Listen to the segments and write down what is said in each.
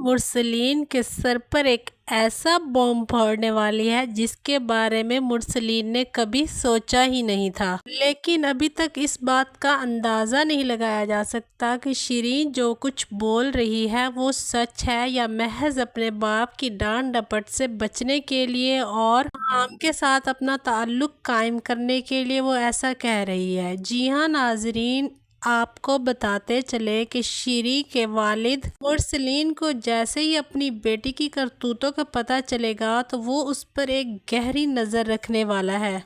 مرسلین کے سر پر ایک ایسا بم پھوڑنے والی ہے جس کے بارے میں مرسلین نے کبھی سوچا ہی نہیں تھا۔ لیکن ابھی تک اس بات کا اندازہ نہیں لگایا جا سکتا کہ شیریں جو کچھ بول رہی ہے وہ سچ ہے یا محض اپنے باپ کی ڈانٹ ڈپٹ سے بچنے کے لیے اور فہام کے ساتھ اپنا تعلق قائم کرنے کے لیے وہ ایسا کہہ رہی ہے۔ جی ہاں ناظرین، آپ کو بتاتے چلے کہ شیریں کے والد مرسلین کو جیسے ہی اپنی بیٹی کی کرتوتوں کا پتہ چلے گا تو وہ اس پر ایک گہری نظر رکھنے والا ہے۔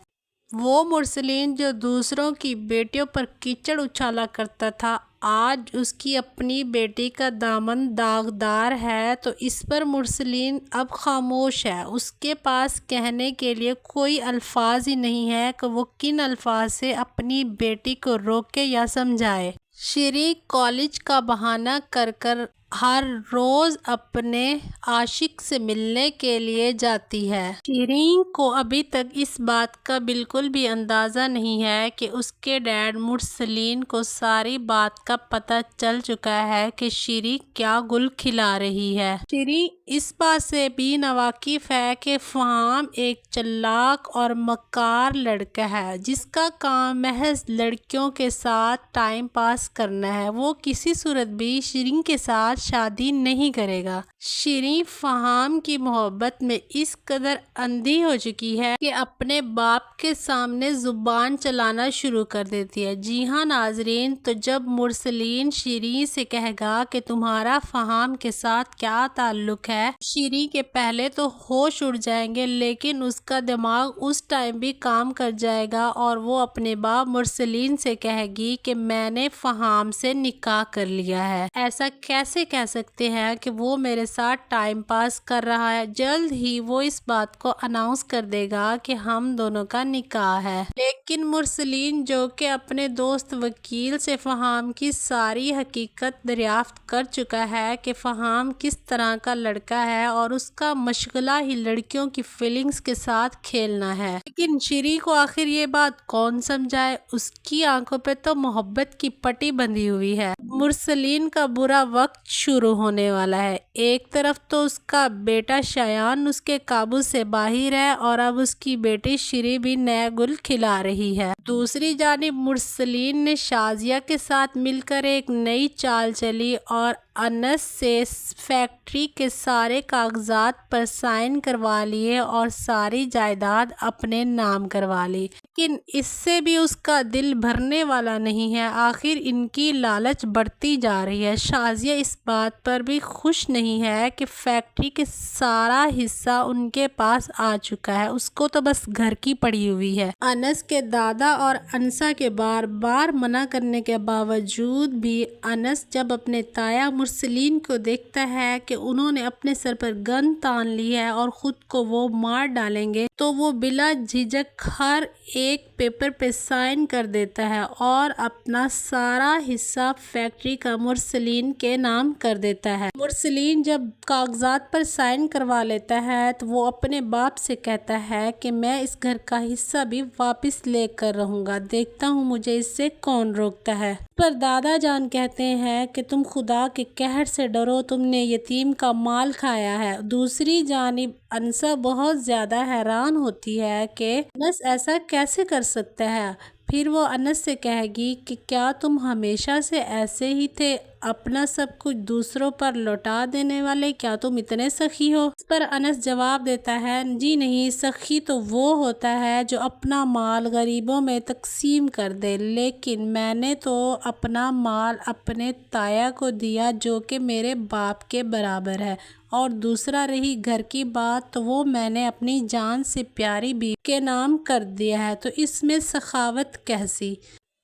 وہ مرسلین جو دوسروں کی بیٹیوں پر کیچڑ اچھالا کرتا تھا، آج اس کی اپنی بیٹی کا دامن داغدار ہے تو اس پر مرسلین اب خاموش ہے۔ اس کے پاس کہنے کے لیے کوئی الفاظ ہی نہیں ہے کہ وہ کن الفاظ سے اپنی بیٹی کو روکے یا سمجھائے۔ شیریں کالج کا بہانہ کر کر ہر روز اپنے عاشق سے ملنے کے لیے جاتی ہے۔ شیریں کو ابھی تک اس بات کا بالکل بھی اندازہ نہیں ہے کہ اس کے ڈیڈ مرسلین کو ساری بات کا پتہ چل چکا ہے کہ شیریں کیا گل کھلا رہی ہے۔ شیریں اس بات سے بھی ناواقف ہے کہ فہام ایک چالاک اور مکار لڑکا ہے جس کا کام محض لڑکیوں کے ساتھ ٹائم پاس کرنا ہے۔ وہ کسی صورت بھی شیریں کے ساتھ شادی نہیں کرے گا۔ شیریں فہام کی محبت میں اس قدر اندھی ہو چکی ہے کہ اپنے باپ کے سامنے زبان چلانا شروع کر دیتی ہے۔ جی ہاں ناظرین، تو جب مرسلین شیریں سے کہے گا کہ تمہارا فہام کے ساتھ کیا تعلق ہے، شیریں کے پہلے تو ہوش اڑ جائیں گے لیکن اس کا دماغ اس ٹائم بھی کام کر جائے گا اور وہ اپنے باپ مرسلین سے کہے گی کہ میں نے فہام سے نکاح کر لیا ہے۔ ایسا کیسے کہہ سکتے ہیں کہ وہ میرے ساتھ ٹائم پاس کر رہا ہے؟ جلد ہی وہ اس بات کو اناؤنس کر دے گا کہ ہم دونوں کا نکاح ہے۔ لیکن مرسلین جو کہ اپنے دوست وکیل سے فہام کی ساری حقیقت دریافت کر چکا ہے کہ فہام کس طرح کا لڑکا ہے اور اس کا مشغلہ ہی لڑکیوں کی فیلنگز کے ساتھ کھیلنا ہے، لیکن شیریں کو آخر یہ بات کون سمجھائے؟ اس کی آنکھوں پہ تو محبت کی پٹی بندھی ہوئی ہے۔ مرسلین کا برا وقت شروع ہونے والا ہے۔ ایک طرف تو اس کا بیٹا شایان اس کے قابو سے باہر ہے اور اب اس کی بیٹی شیریں بھی نیا گل کھلا رہی ہے۔ دوسری جانب مرسلین نے شازیہ کے ساتھ مل کر ایک نئی چال چلی اور انس سے فیکٹری کے سارے کاغذات پر سائن کروا لیے اور ساری جائیداد اپنے نام کروا لی، لیکن اس سے بھی اس کا دل بھرنے والا نہیں ہے۔ آخر ان کی لالچ بڑھتی جا رہی ہے۔ شازیہ اس بات پر بھی خوش نہیں ہے کہ فیکٹری کے سارا حصہ ان کے پاس آ چکا ہے، اس کو تو بس گھر کی پڑی ہوئی ہے۔ انس کے دادا اور انسا کے بار بار منع کرنے کے باوجود بھی انس جب اپنے تایا مرسلین کو دیکھتا ہے کہ انہوں نے اپنے سر پر گن تان لی ہے اور خود کو وہ مار ڈالیں گے تو وہ بلا جھجک ہر ایک پیپر پہ سائن کر دیتا ہے اور اپنا سارا حصہ فیکٹری کا مرسلین کے نام کر دیتا ہے۔ مرسلین جب کاغذات پر سائن کروا لیتا ہے تو وہ اپنے باپ سے کہتا ہے کہ میں اس گھر کا حصہ بھی واپس لے کر رہوں گا، دیکھتا ہوں مجھے اس سے کون روکتا ہے۔ پر دادا جان کہتے ہیں کہ تم خدا کے قہر سے ڈرو، تم نے یتیم کا مال کھایا ہے۔ دوسری جانب انسا بہت زیادہ حیران ہوتی ہے کہ انس ایسا کیسے کر سکتا ہے۔ پھر وہ انس سے کہے گی کہ کیا تم ہمیشہ سے ایسے ہی تھے، اپنا سب کچھ دوسروں پر لوٹا دینے والے؟ کیا تم اتنے سخی ہو؟ اس پر انس جواب دیتا ہے، جی نہیں، سخی تو وہ ہوتا ہے جو اپنا مال غریبوں میں تقسیم کر دے، لیکن میں نے تو اپنا مال اپنے تایا کو دیا جو کہ میرے باپ کے برابر ہے، اور دوسرا رہی گھر کی بات تو وہ میں نے اپنی جان سے پیاری بیوی کے نام کر دیا ہے، تو اس میں سخاوت کیسی؟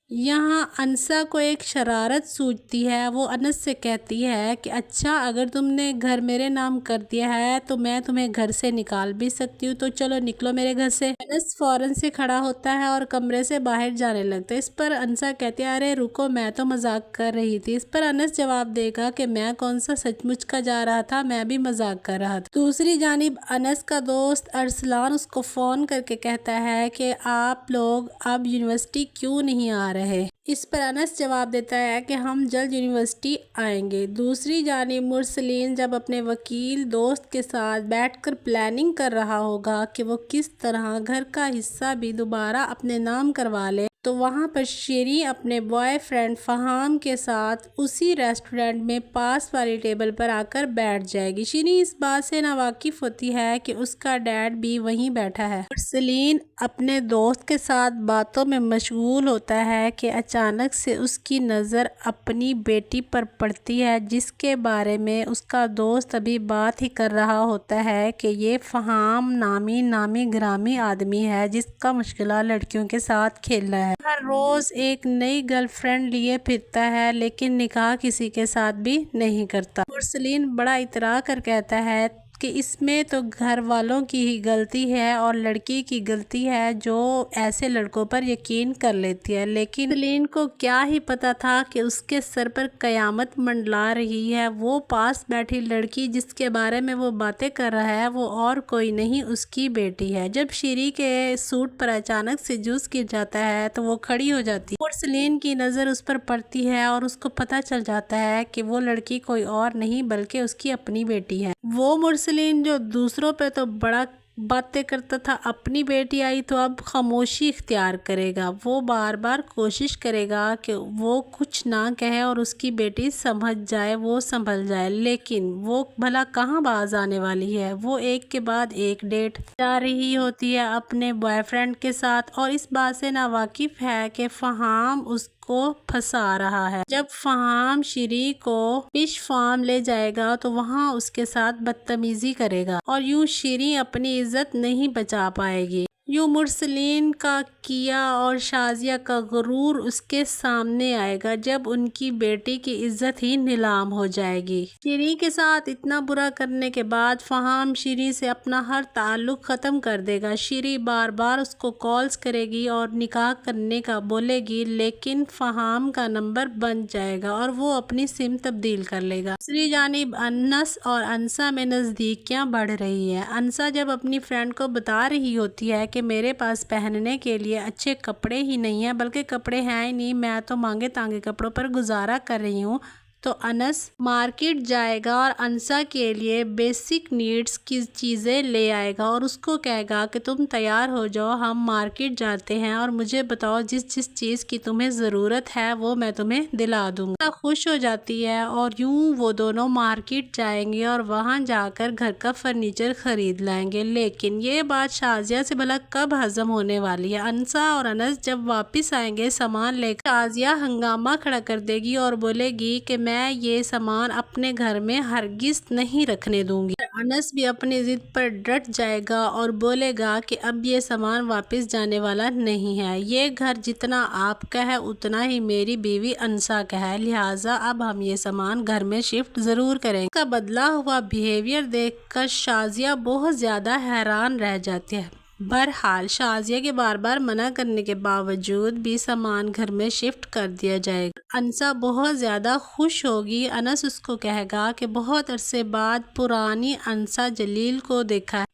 یہاں انسا کو ایک شرارت سوچتی ہے۔ وہ انس سے کہتی ہے کہ اچھا، اگر تم نے گھر میرے نام کر دیا ہے تو میں تمہیں گھر سے نکال بھی سکتی ہوں، تو چلو نکلو میرے گھر سے۔ انس فوراً سے کھڑا ہوتا ہے اور کمرے سے باہر جانے لگتا ہے۔ اس پر انسا کہتی ہے، ارے رکو، میں تو مذاق کر رہی تھی۔ اس پر انس جواب دے گا کہ میں کون سا سچ مچ کا جا رہا تھا، میں بھی مذاق کر رہا تھا۔ دوسری جانب انس کا دوست ارسلان اس کو فون کر کے کہتا ہے کہ آپ لوگ اب یونیورسٹی کیوں نہیں آ رہے رہے۔ اس پر انس جواب دیتا ہے کہ ہم جلد یونیورسٹی آئیں گے۔ دوسری جانب مرسلین جب اپنے وکیل دوست کے ساتھ بیٹھ کر پلاننگ کر رہا ہوگا کہ وہ کس طرح گھر کا حصہ بھی دوبارہ اپنے نام کروا لے، تو وہاں پر شیریں اپنے بوائے فرینڈ فہام کے ساتھ اسی ریسٹورنٹ میں پاس والی ٹیبل پر آ کر بیٹھ جائے گی۔ شیریں اس بات سے ناواقف ہوتی ہے کہ اس کا ڈیڈ بھی وہیں بیٹھا ہے۔ مرسلین اپنے دوست کے ساتھ باتوں میں مشغول ہوتا ہے کہ اچانک سے اس کی نظر اپنی بیٹی پر پڑتی ہے، جس کے بارے میں اس کا دوست ابھی بات ہی کر رہا ہوتا ہے کہ یہ فہام نامی گرامی آدمی ہے جس کا مشغلہ لڑکیوں کے ساتھ کھیلنا ہے۔ ہر روز ایک نئی گرل فرینڈ لیے پھرتا ہے لیکن نکاح کسی کے ساتھ بھی نہیں کرتا۔ مرسلین بڑا اترا کر کہتا ہے کہ اس میں تو گھر والوں کی ہی غلطی ہے اور لڑکی کی غلطی ہے جو ایسے لڑکوں پر یقین کر لیتی ہے، لیکن مرسلین کو کیا ہی پتا تھا کہ اس کے سر پر قیامت منڈلا رہی ہے۔ وہ پاس بیٹھی لڑکی جس کے بارے میں وہ باتیں کر رہا ہے وہ اور کوئی نہیں، اس کی بیٹی ہے۔ جب شیریں کے سوٹ پر اچانک سے جوس گر جاتا ہے تو وہ کھڑی ہو جاتی ہے۔ مرسلین کی نظر اس پر پڑتی ہے اور اس کو پتہ چل جاتا ہے کہ وہ لڑکی کوئی اور نہیں بلکہ اس کی اپنی بیٹی ہے۔ وہ مرسلین جو دوسروں پہ تو بڑا باتیں کرتا تھا، اپنی بیٹی آئی تو اب خاموشی اختیار کرے گا۔ وہ بار بار کوشش کرے گا کہ وہ کچھ نہ کہے اور اس کی بیٹی سمجھ جائے، وہ سنبھل جائے، لیکن وہ بھلا کہاں باز آنے والی ہے۔ وہ ایک کے بعد ایک ڈیٹ جا رہی ہوتی ہے اپنے بوائے فرینڈ کے ساتھ اور اس بات سے ناواقف ہے کہ فہام اس کو پھنسا رہا ہے۔ جب فہام شیریں کو فش فارم لے جائے گا تو وہاں اس کے ساتھ بدتمیزی کرے گا اور یوں شیریں اپنی عزت نہیں بچا پائے گی۔ یوں مرسلین کا کیا اور شازیہ کا غرور اس کے سامنے آئے گا جب ان کی بیٹی کی عزت ہی نیلام ہو جائے گی۔ شیریں کے ساتھ اتنا برا کرنے کے بعد فہام شیریں سے اپنا ہر تعلق ختم کر دے گا۔ شیریں بار بار اس کو کالز کرے گی اور نکاح کرنے کا بولے گی، لیکن فہام کا نمبر بند جائے گا اور وہ اپنی سم تبدیل کر لے گا۔ دوسری جانب انس اور انسا میں نزدیکیاں بڑھ رہی ہیں۔ انسا جب اپنی فرینڈ کو بتا رہی ہوتی ہے کہ میرے پاس پہننے کے لیے اچھے کپڑے ہی نہیں ہیں، بلکہ کپڑے ہیں ہی نہیں، میں تو مانگے تانگے کپڑوں پر گزارا کر رہی ہوں، تو انس مارکیٹ جائے گا اور انسا کے لیے بیسک نیڈس کی چیزیں لے آئے گا اور اس کو کہے گا کہ تم تیار ہو جاؤ، ہم مارکیٹ جاتے ہیں اور مجھے بتاؤ جس چیز کی تمہیں ضرورت ہے وہ میں تمہیں دلا دوں گا۔ خوش ہو جاتی ہے اور یوں وہ دونوں مارکیٹ جائیں گے اور وہاں جا کر گھر کا فرنیچر خرید لائیں گے، لیکن یہ بات شازیہ سے بھلا کب ہضم ہونے والی ہے۔ انسا اور انس جب واپس آئیں گے سامان لے کر، شازیہ ہنگامہ کھڑا کر دے گی اور بولے گی کہ میں یہ سامان اپنے گھر میں ہرگز نہیں رکھنے دوں گی۔ انس بھی اپنی ضد پر ڈٹ جائے گا اور بولے گا کہ اب یہ سامان واپس جانے والا نہیں ہے، یہ گھر جتنا آپ کا ہے اتنا ہی میری بیوی انسا کا ہے، لہٰذا اب ہم یہ سامان گھر میں شفٹ ضرور کریں گے۔ اس کا بدلا ہوا بیہیویئر دیکھ کر شازیہ بہت زیادہ حیران رہ جاتی ہے۔ بہرحال شازیہ کے بار بار منع کرنے کے باوجود بھی سامان گھر میں شفٹ کر دیا جائے گا۔ انسا بہت زیادہ خوش ہوگی۔ انس اس کو کہے گا کہ بہت عرصے بعد پرانی انسا جلیل کو دیکھا ہے۔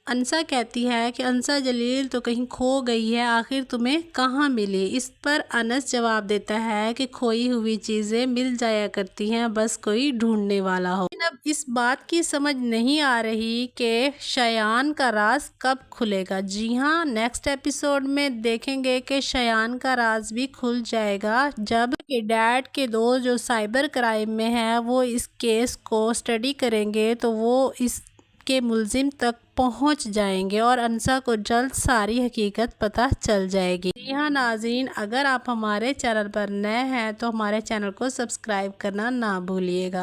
انسا کہتی ہے کہ انسا جلیل تو کہیں کھو گئی ہے، آخر تمہیں کہاں ملی؟ اس پر انس جواب دیتا ہے کہ کھوئی ہوئی چیزیں مل جایا کرتی ہیں، بس کوئی ڈھونڈنے والا ہو۔ لیکن اب اس بات کی سمجھ نہیں آ رہی کہ شایان کا راز کب کھلے گا۔ جی ہاں، نیکسٹ ایپیسوڈ میں دیکھیں گے کہ شایان کا راز بھی کھل جائے گا جب کہ ڈیڈ کے دوست جو سائبر کرائم میں ہیں وہ اس کیس کو اسٹڈی کریں گے تو وہ اس کے ملزم تک پہنچ جائیں گے اور انسا کو جلد ساری حقیقت پتہ چل جائے گی۔ جی ہاں ناظرین، اگر آپ ہمارے چینل پر نئے ہیں تو ہمارے چینل کو سبسکرائب کرنا نہ بھولیے گا۔